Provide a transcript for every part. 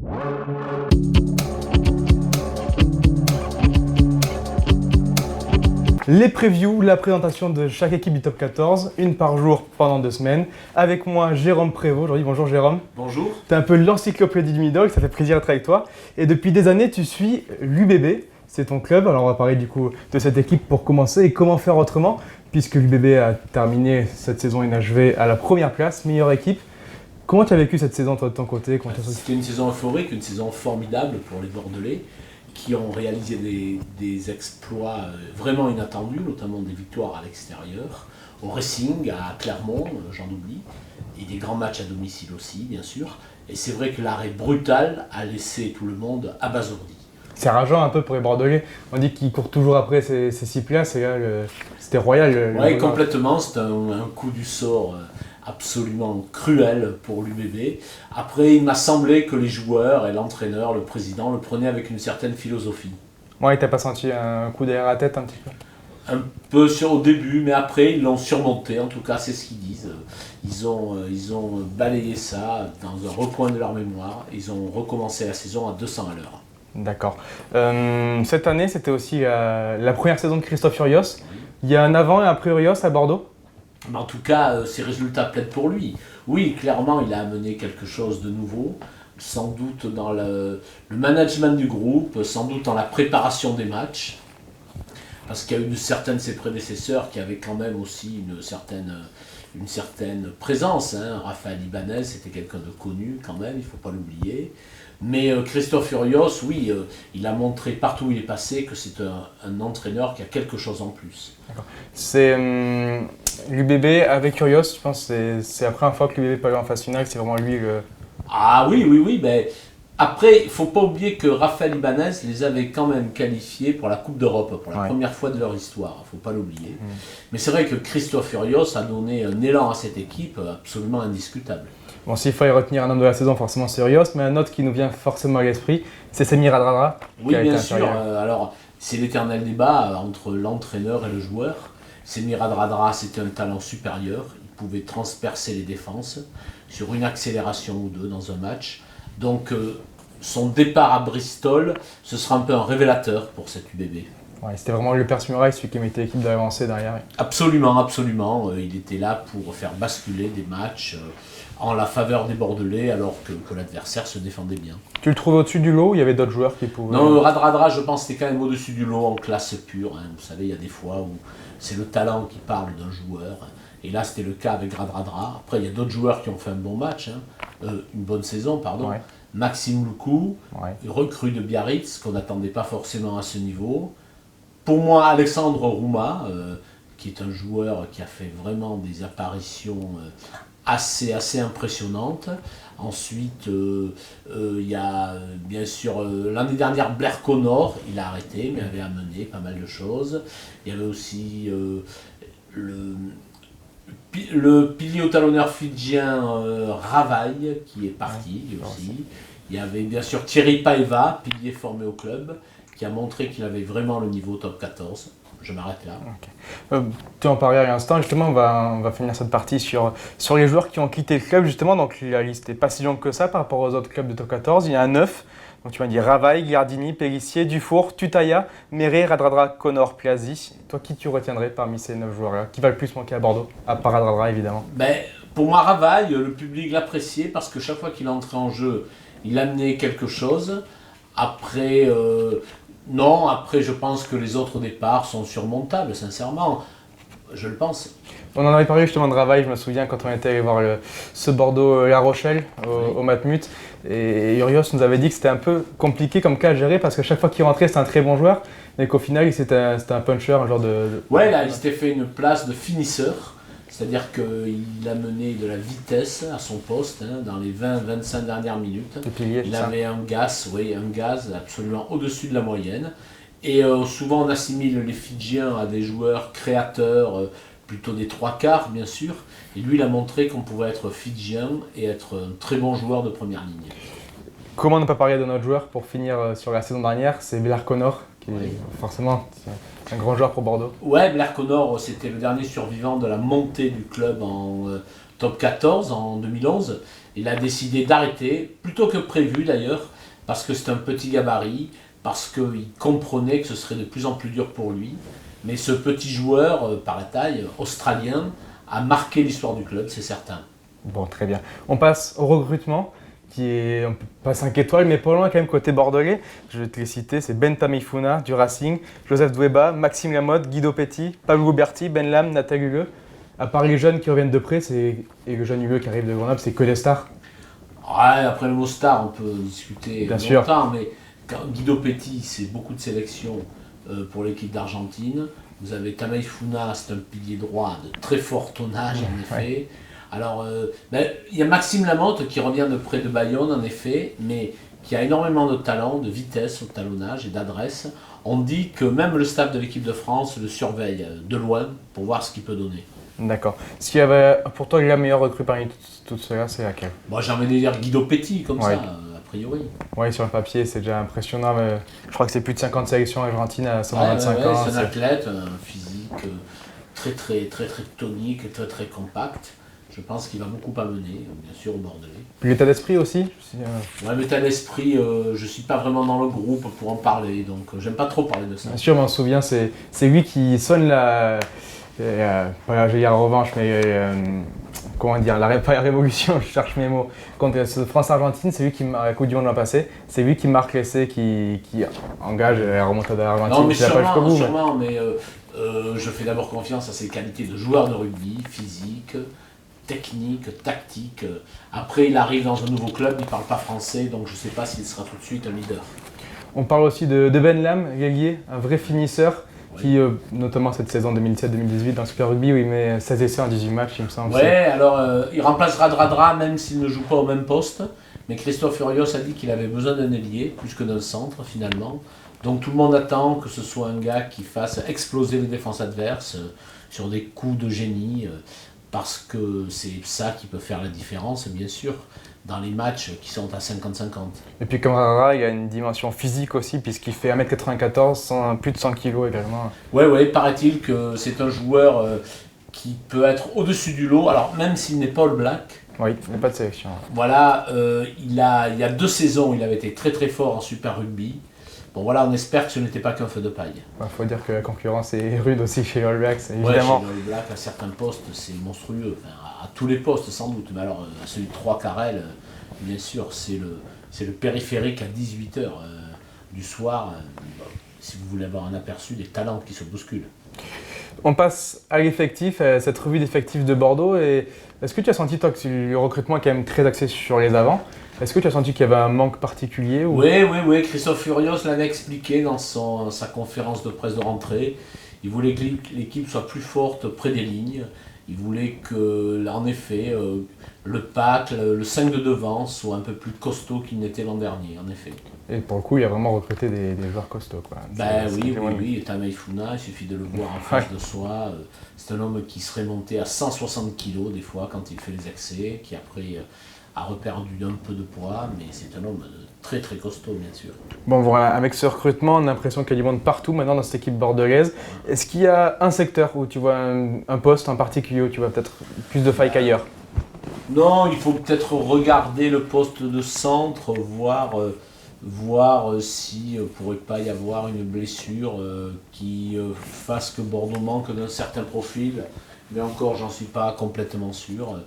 Les previews, la présentation de chaque équipe du top 14, une par jour pendant 2 semaines. Avec moi, Jérôme Prévost aujourd'hui. Bonjour Jérôme. Bonjour. Tu es un peu l'encyclopédie du Midog, ça fait plaisir d'être avec toi. Et depuis des années, tu suis l'UBB, c'est ton club. Alors on va parler du coup de cette équipe pour commencer et comment faire autrement, puisque l'UBB a terminé cette saison inachevée à la première place, meilleure équipe. Comment tu as vécu cette saison toi de ton côté? C'était une saison euphorique, une saison formidable pour les Bordelais, qui ont réalisé des exploits vraiment inattendus, notamment des victoires à l'extérieur, au Racing, à Clermont, j'en oublie, et des grands matchs à domicile aussi, bien sûr. Et c'est vrai que l'arrêt brutal a laissé tout le monde abasourdi. C'est rageant un peu pour les Bordelais. On dit qu'ils courent toujours après ces 6 places, et là, c'était royal. Oui, complètement, c'est un coup du sort absolument cruel pour l'UBB. Après, il m'a semblé que les joueurs et l'entraîneur, le président, le prenaient avec une certaine philosophie. Ouais, t'as pas senti un coup derrière la tête un petit peu? Un peu au début, mais après, ils l'ont surmonté, en tout cas, c'est ce qu'ils disent. Ils ont balayé ça dans un recoin de leur mémoire. Ils ont recommencé la saison à 200 à l'heure. D'accord. Cette année, c'était aussi la première saison de Christophe Furios. Oui. Il y a un avant et un après Furios à Bordeaux? Mais en tout cas, ses résultats plaident pour lui. Oui, clairement, il a amené quelque chose de nouveau, sans doute dans le management du groupe, sans doute dans la préparation des matchs, parce qu'il y a eu certains de ses prédécesseurs qui avaient quand même aussi une certaine présence. Raphaël Ibanez, c'était quelqu'un de connu quand même, il ne faut pas l'oublier. Mais Christophe Furios, oui, il a montré partout où il est passé que c'est un entraîneur qui a quelque chose en plus. D'accord. C'est l'UBB avec Furios, je pense que c'est la première fois que l'UBB peut aller en phase finale, c'est vraiment lui le... Ah oui, ben, après, il ne faut pas oublier que Raphaël Ibanez les avait quand même qualifiés pour la Coupe d'Europe, pour la première fois de leur histoire, il ne faut pas l'oublier. Mais c'est vrai que Christophe Furios a donné un élan à cette équipe absolument indiscutable. Bon, s'il fallait retenir un homme de la saison, forcément c'est Furios, mais un autre qui nous vient forcément à l'esprit, c'est Semir Radradra. Oui, bien sûr. Alors, c'est l'éternel débat entre l'entraîneur et le joueur. Semir Radradra, c'était un talent supérieur. Il pouvait transpercer les défenses sur une accélération ou deux dans un match. Donc, son départ à Bristol, ce sera un peu un révélateur pour cette UBB. Ouais, c'était vraiment le Perse Muraille, celui qui mettait l'équipe d'avancer derrière. Absolument. Il était là pour faire basculer des matchs en la faveur des Bordelais, alors que l'adversaire se défendait bien. Tu le trouves au-dessus du lot ou il y avait d'autres joueurs qui pouvaient... Non, Radradra, je pense, c'était quand même au-dessus du lot en classe pure. Vous savez, il y a des fois où c'est le talent qui parle d'un joueur. Et là, c'était le cas avec Radradra. Après, il y a d'autres joueurs qui ont fait un bon match, une bonne saison, pardon. Ouais. Maxime Loukou, recrue de Biarritz, qu'on n'attendait pas forcément à ce niveau. Pour moi, Alexandre Rouma, qui est un joueur qui a fait vraiment des apparitions assez impressionnantes. Ensuite, il y a bien sûr l'année dernière Blair Connor, il a arrêté, mais avait amené pas mal de choses. Il y avait aussi le pilier talonneur fidjien Ravaille qui est parti aussi. Il y avait bien sûr Thierry Paeva, pilier formé au club, qui a montré qu'il avait vraiment le niveau top 14. Je m'arrête là. Okay. Tu en parlais à l'instant, justement, on va finir cette partie sur les joueurs qui ont quitté le club, justement. Donc la liste n'est pas si longue que ça par rapport aux autres clubs de top 14. Il y en a 9. Donc tu m'as dit Ravaille, Giardini, Pélissier, Dufour, Tutaya, Méré, Radradra, Connor, Piazzi. Toi, qui tu retiendrais parmi ces 9 joueurs-là? Qui va le plus manquer à Bordeaux? À part Radradra, évidemment. Pour moi, Ravaille, le public l'appréciait parce que chaque fois qu'il entrait en jeu, il amenait quelque chose. Après, après, je pense que les autres départs sont surmontables, sincèrement. Je le pense. On en avait parlé justement de Ravaille, je me souviens, quand on était allé voir ce Bordeaux-La Rochelle au Matmut. Et Urios nous avait dit que c'était un peu compliqué comme cas à gérer parce que chaque fois qu'il rentrait, c'était un très bon joueur. Mais qu'au final, c'était un puncher, un genre de... Ouais, là, il s'était fait une place de finisseur. C'est-à-dire qu'il a mené de la vitesse à son poste dans les 20-25 dernières minutes. Il avait un gaz absolument au-dessus de la moyenne. Et souvent on assimile les Fidjiens à des joueurs créateurs, plutôt des trois quarts bien sûr. Et lui il a montré qu'on pouvait être Fidjien et être un très bon joueur de première ligne. Comment ne pas parler de notre joueur pour finir sur la saison dernière? C'est Blair Connor, qui est forcément un grand joueur pour Bordeaux. Ouais, Blair Connor, c'était le dernier survivant de la montée du club top 14 en 2011. Il a décidé d'arrêter, plutôt que prévu d'ailleurs, parce que c'est un petit gabarit, parce qu'il comprenait que ce serait de plus en plus dur pour lui. Mais ce petit joueur, par la taille, australien, a marqué l'histoire du club, c'est certain. Bon, très bien. On passe au recrutement, qui est pas 5 étoiles, mais pas loin quand même côté bordelais. Je vais te les citer, c'est Ben Tameifuna du Racing, Joseph Doueba, Maxime Lamotte, Guido Petit, Pablo Berti, Ben Lam, Nathalie Huleux. À part les jeunes qui reviennent de près, et le jeune Huleux qui arrive de Grenoble, c'est que des stars. Ouais, après le mot star, on peut discuter Bien longtemps, mais Guido Petit, c'est beaucoup de sélections pour l'équipe d'Argentine. Vous avez Tameifuna, c'est un pilier droit de très fort tonnage, en effet. Ouais. Alors, il y a Maxime Lamotte qui revient de près de Bayonne, en effet, mais qui a énormément de talent, de vitesse au talonnage et d'adresse. On dit que même le staff de l'équipe de France le surveille de loin pour voir ce qu'il peut donner. D'accord. S'il y avait pour toi la meilleure recrue parmi tout cela, c'est laquelle? Moi, j'ai envie de dire Guido Petit, comme ça, a priori. Oui, sur le papier, c'est déjà impressionnant, mais je crois que c'est plus de 50 sélections argentines à seulement Ouais, 25 ans. c'est un athlète, un physique très tonique, très très compact. Je pense qu'il va beaucoup amener, bien sûr, au Bordelais. Puis l'état d'esprit aussi. Ouais, l'état d'esprit, je ne suis pas vraiment dans le groupe pour en parler, donc j'aime pas trop parler de ça. Bien sûr, je m'en souviens, c'est lui qui sonne la. Je vais dire la revanche, mais comment dire, pas la révolution, je cherche mes mots. Contre France-Argentine, c'est lui qui marque la Coupe du Monde l'an passé, c'est lui qui marque l'essai, qui engage la remontada d'Argentine. Non, mais sûrement, jusqu'au bout, mais je fais d'abord confiance à ses qualités de joueur de rugby, physique, technique, tactique. Après, il arrive dans un nouveau club, il ne parle pas français, donc je ne sais pas s'il sera tout de suite un leader. On parle aussi de Ben Lam, l'ailier, un vrai finisseur. Qui, notamment cette saison 2017-2018 dans le Super Rugby où il met 16 essais en 18 matchs, il me semble. Ouais, alors il remplace Radradra même s'il ne joue pas au même poste. Mais Christophe Furios a dit qu'il avait besoin d'un ailier plus que d'un centre finalement. Donc tout le monde attend que ce soit un gars qui fasse exploser les défenses adverses sur des coups de génie. Parce que c'est ça qui peut faire la différence, bien sûr, dans les matchs qui sont à 50-50. Et puis comme Rara, il y a une dimension physique aussi, puisqu'il fait 1m94, plus de 100 kg également. Ouais, paraît-il que c'est un joueur qui peut être au-dessus du lot, alors même s'il n'est pas All Black. Oui, il n'y a pas de sélection. Voilà, il y a 2 saisons, il avait été très très fort en Super Rugby. Bon voilà, on espère que ce n'était pas qu'un feu de paille. Il faut dire que la concurrence est rude aussi chez les All Blacks, évidemment. Ouais, chez les All Blacks, à certains postes, c'est monstrueux. Enfin, à tous les postes, sans doute. Mais alors, à celui de 3 Carrel, bien sûr, c'est le périphérique à 18h du soir. Si vous voulez avoir un aperçu des talents qui se bousculent. On passe à l'effectif, à cette revue d'effectifs de Bordeaux. Et est-ce que tu as senti, toi, que le recrutement est quand même très axé sur les avants? Est-ce que tu as senti qu'il y avait un manque particulier ou... Oui, Christophe Furios l'avait expliqué dans sa conférence de presse de rentrée. Il voulait que l'équipe soit plus forte près des lignes. Il voulait que, en effet, le pack, le 5 de devant soit un peu plus costaud qu'il n'était l'an dernier, en effet. Et pour le coup, il a vraiment recruté des joueurs costauds, quoi. Oui, et Tameifuna, il suffit de le voir en face de soi. C'est un homme qui serait monté à 160 kg des fois quand il fait les accès, qui après a reperdu un peu de poids, mais c'est un homme très très costaud, bien sûr. Bon, voilà, avec ce recrutement, on a l'impression qu'il y a du monde partout maintenant dans cette équipe bordelaise. Est-ce qu'il y a un secteur où tu vois un poste en particulier où tu vois peut-être plus de failles qu'ailleurs? Non, il faut peut-être regarder le poste de centre, voir si ne pourrait pas y avoir une blessure qui fasse que Bordeaux manque d'un certain profil. Mais encore, j'en suis pas complètement sûr.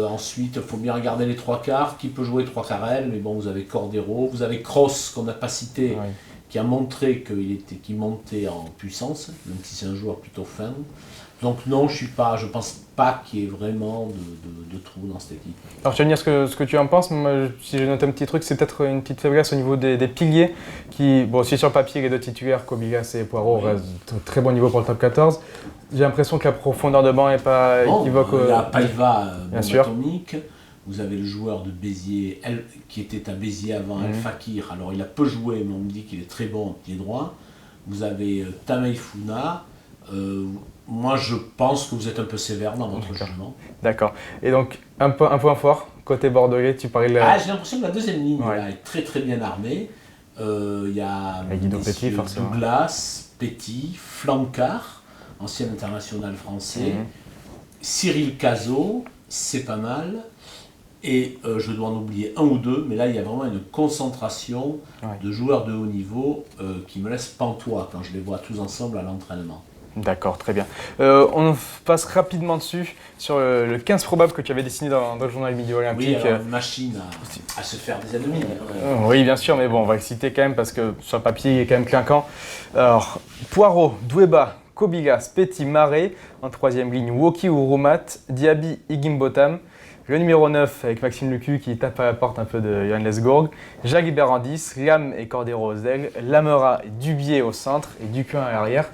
Ensuite, il faut bien regarder les 3 quarts. Qui peut jouer 3 quarts elle? Mais bon, vous avez Cordero, vous avez Cross qu'on n'a pas cité, qui a montré qu'il montait en puissance, même si c'est un joueur plutôt fin. Donc non, je pense pas qu'il y ait vraiment de trou dans cette équipe. Alors tu vas me dire ce que tu en penses. Moi, si j'ai noté un petit truc, c'est peut-être une petite faiblesse au niveau des piliers. Bon, si sur le papier, les 2 titulaires, Kobilas et Poirot, restent de très bon niveau pour le top 14. J'ai l'impression que la profondeur de banc n'est pas équivoque. Il y a Paiva, bien sûr. Atomique. Vous avez le joueur de Béziers, qui était à Béziers avant, El Fakir. Alors il a peu joué, mais on me dit qu'il est très bon au pied droit. Vous avez Tameifuna. Moi, je pense que vous êtes un peu sévère dans votre jugement. D'accord. Et donc, un point fort, côté bordelais, tu parlais de la... J'ai l'impression que la deuxième ligne là, est très très bien armée. Il y a Guido Petit, forcément. Douglas, Petit, Flancard, ancien international français, Cyril Cazot, c'est pas mal. Et je dois en oublier un ou deux, mais là il y a vraiment une concentration de joueurs de haut niveau qui me laisse pantois quand je les vois tous ensemble à l'entraînement. D'accord, très bien. On passe rapidement dessus sur le 15 probable que tu avais dessiné dans le journal Midi Olympique. Oui, alors une machine à se faire des ennemis. Oui, bien sûr, mais bon, on va le citer quand même parce que sur le papier, il est quand même clinquant. Alors, Poirot, Douéba, Kobilas, Petit, Marais. En troisième ligne, Woki ou Roumat, Diaby, Higginbotham. Le numéro 9 avec Maxime Lucu qui tape à la porte un peu de Johan Lesgourg. Jacques Berandis, Lam et Cordero aux ailes. Lamera et Dubier au centre et Ducuin à l'arrière.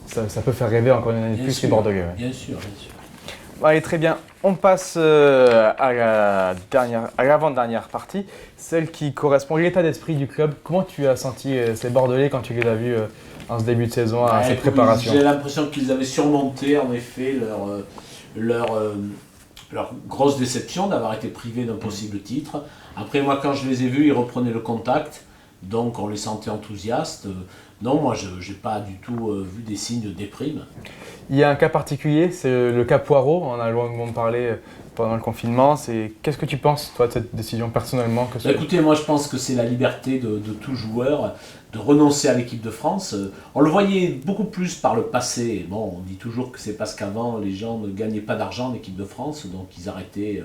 Ça peut faire rêver encore une année de plus les Bordelais. Ouais. Bien sûr, bien sûr. Allez, très bien. On passe à l'avant-dernière partie, celle qui correspond à l'état d'esprit du club. Comment tu as senti ces Bordelais quand tu les as vus en ce début de saison, à cette préparation? J'ai l'impression qu'ils avaient surmonté en effet leur grosse déception d'avoir été privés d'un possible titre. Après, moi, quand je les ai vus, ils reprenaient le contact, donc on les sentait enthousiastes. Non, moi, je n'ai pas du tout vu des signes de déprime. Il y a un cas particulier, c'est le cas Poirot. On a longuement parlé pendant le confinement. Qu'est-ce que tu penses, toi, de cette décision personnellement Écoutez, moi, je pense que c'est la liberté de tout joueur de renoncer à l'équipe de France. On le voyait beaucoup plus par le passé. Bon, on dit toujours que c'est parce qu'avant, les gens ne gagnaient pas d'argent en équipe de France, donc ils arrêtaient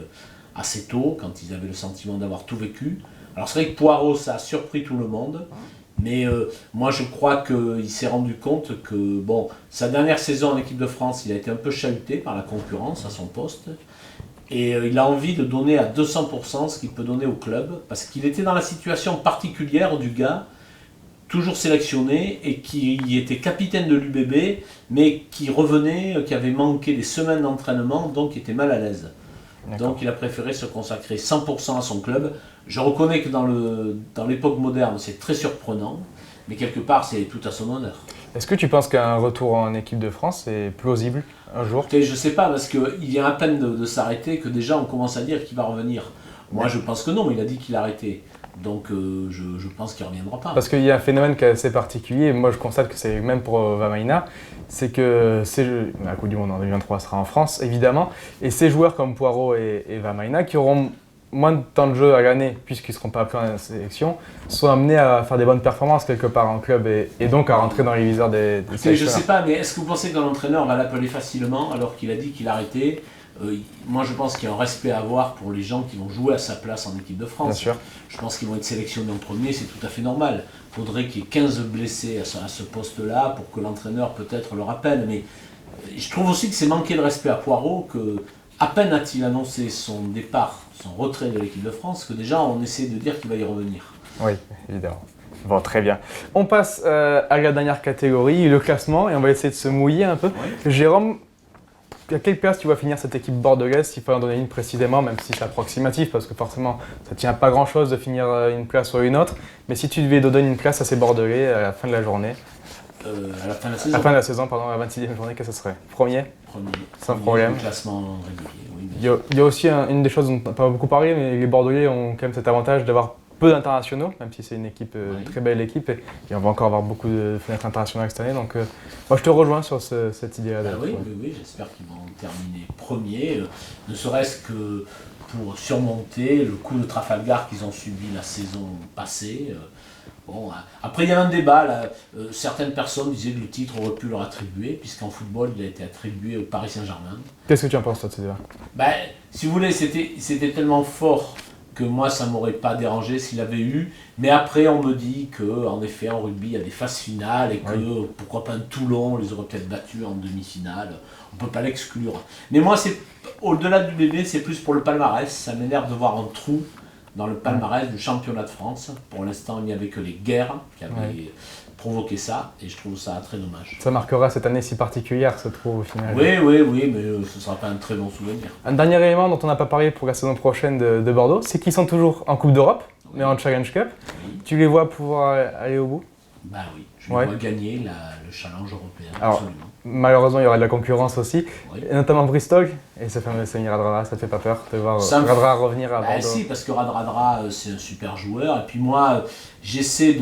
assez tôt, quand ils avaient le sentiment d'avoir tout vécu. Alors c'est vrai que Poirot, ça a surpris tout le monde. Mais moi, je crois qu'il s'est rendu compte que sa dernière saison en équipe de France, il a été un peu chahuté par la concurrence à son poste. Et il a envie de donner à 200% ce qu'il peut donner au club. Parce qu'il était dans la situation particulière du gars, toujours sélectionné, et qui était capitaine de l'UBB, mais qui revenait, qui avait manqué des semaines d'entraînement, donc qui était mal à l'aise. Donc il a préféré se consacrer 100% à son club. Je reconnais que dans l'époque moderne, c'est très surprenant, mais quelque part, c'est tout à son honneur. Est-ce que tu penses qu'un retour en équipe de France est plausible un jour? Je ne sais pas, parce qu'il vient à peine de s'arrêter que déjà on commence à dire qu'il va revenir. Moi, je pense que non, il a dit qu'il arrêtait. Donc je pense qu'il ne reviendra pas. Parce qu'il y a un phénomène qui est assez particulier, moi je constate que c'est même pour Vamaina, c'est que la Coupe du Monde en 2023 sera en France évidemment, et ces joueurs comme Poirot et Vamaina qui auront moins de temps de jeu à l'année puisqu'ils ne seront pas appelés en sélection, sont amenés à faire des bonnes performances quelque part en club et donc à rentrer dans les viseurs des sélectionneurs. Je ne sais pas, mais est-ce que vous pensez qu'un entraîneur va l'appeler facilement alors qu'il a dit qu'il arrêtait? Moi, je pense qu'il y a un respect à avoir pour les gens qui vont jouer à sa place en équipe de France. Bien sûr. Je pense qu'ils vont être sélectionnés en premier, c'est tout à fait normal. Il faudrait qu'il y ait 15 blessés à ce poste-là pour que l'entraîneur peut-être le rappelle. Mais je trouve aussi que c'est manquer de respect à Poirot, que à peine a-t-il annoncé son départ, son retrait de l'équipe de France, que déjà on essaie de dire qu'il va y revenir. Oui, évidemment. Bon, très bien. On passe à la dernière catégorie, le classement, et on va essayer de se mouiller un peu. Oui. Jérôme, à quelle place tu vas finir cette équipe bordelaise, s'il faut en donner une précisément, même si c'est approximatif, parce que forcément ça ne tient pas grand-chose de finir une place ou une autre, mais si tu devais donner une place à ces Bordelais à la fin de la journée, à la fin de la saison, à la fin de la saison, pardon, à la 26e journée, qu'est-ce que ce serait? Premier, sans problème. Classement régulier, oui, il y a aussi une des choses dont on n'a pas beaucoup parlé, mais les Bordelais ont quand même cet avantage d'avoir peu d'internationaux, même si c'est une équipe, une très belle équipe, et on va encore avoir beaucoup de fenêtres internationales cette année. Donc moi je te rejoins sur cette idée-là. Oui, j'espère qu'ils vont terminer premier, ne serait-ce que pour surmonter le coup de Trafalgar qu'ils ont subi la saison passée. Après il y a un débat, là. Certaines personnes disaient que le titre aurait pu leur attribuer, puisqu'en football il a été attribué au Paris Saint-Germain. Qu'est-ce que tu en penses toi de ce débat? Si vous voulez, c'était tellement fort que moi ça m'aurait pas dérangé s'il avait eu, mais après on me dit que en effet en rugby il y a des phases finales et que pourquoi pas un Toulon les aurait peut-être battus en demi-finale, on peut pas l'exclure. Mais moi c'est au-delà du bébé, c'est plus pour le palmarès, ça m'énerve de voir un trou dans le palmarès du championnat de France. Pour l'instant il n'y avait que les guerres qui avaient provoqué ça, et je trouve ça très dommage. Ça marquera cette année si particulière, ce trou au final. Oui, mais ce ne sera pas un très bon souvenir. Un dernier élément dont on n'a pas parlé pour la saison prochaine de Bordeaux, c'est qu'ils sont toujours en Coupe d'Europe, mais en Challenge Cup. Tu les vois pouvoir aller au bout? Oui, je les vois gagner le challenge européen, alors, absolument. Malheureusement, il y aura de la concurrence aussi, et notamment Bristol, et ce fameux Semi Radradra, ça te fait pas peur de voir Radradra revenir à Bordeaux? Si, parce que Radradra, c'est un super joueur, et puis moi, j'essaie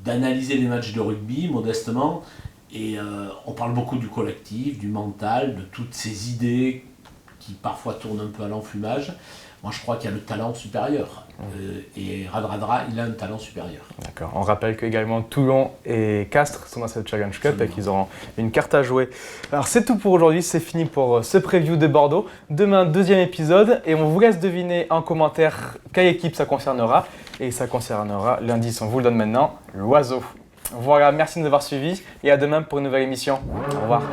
d'analyser les matchs de rugby, modestement, et on parle beaucoup du collectif, du mental, de toutes ces idées qui parfois tournent un peu à l'enfumage. Moi, je crois qu'il y a le talent supérieur. Et Radradra, il a un talent supérieur. D'accord. On rappelle qu'également Toulon et Castres sont dans cette Challenge Cup et qu'ils auront une carte à jouer. Alors, c'est tout pour aujourd'hui. C'est fini pour ce preview de Bordeaux. Demain, 2e épisode. Et on vous laisse deviner en commentaire quelle équipe ça concernera. Et ça concernera, l'indice, on vous le donne maintenant, l'Oiseau. Voilà, merci de nous avoir suivis. Et à demain pour une nouvelle émission. Au revoir.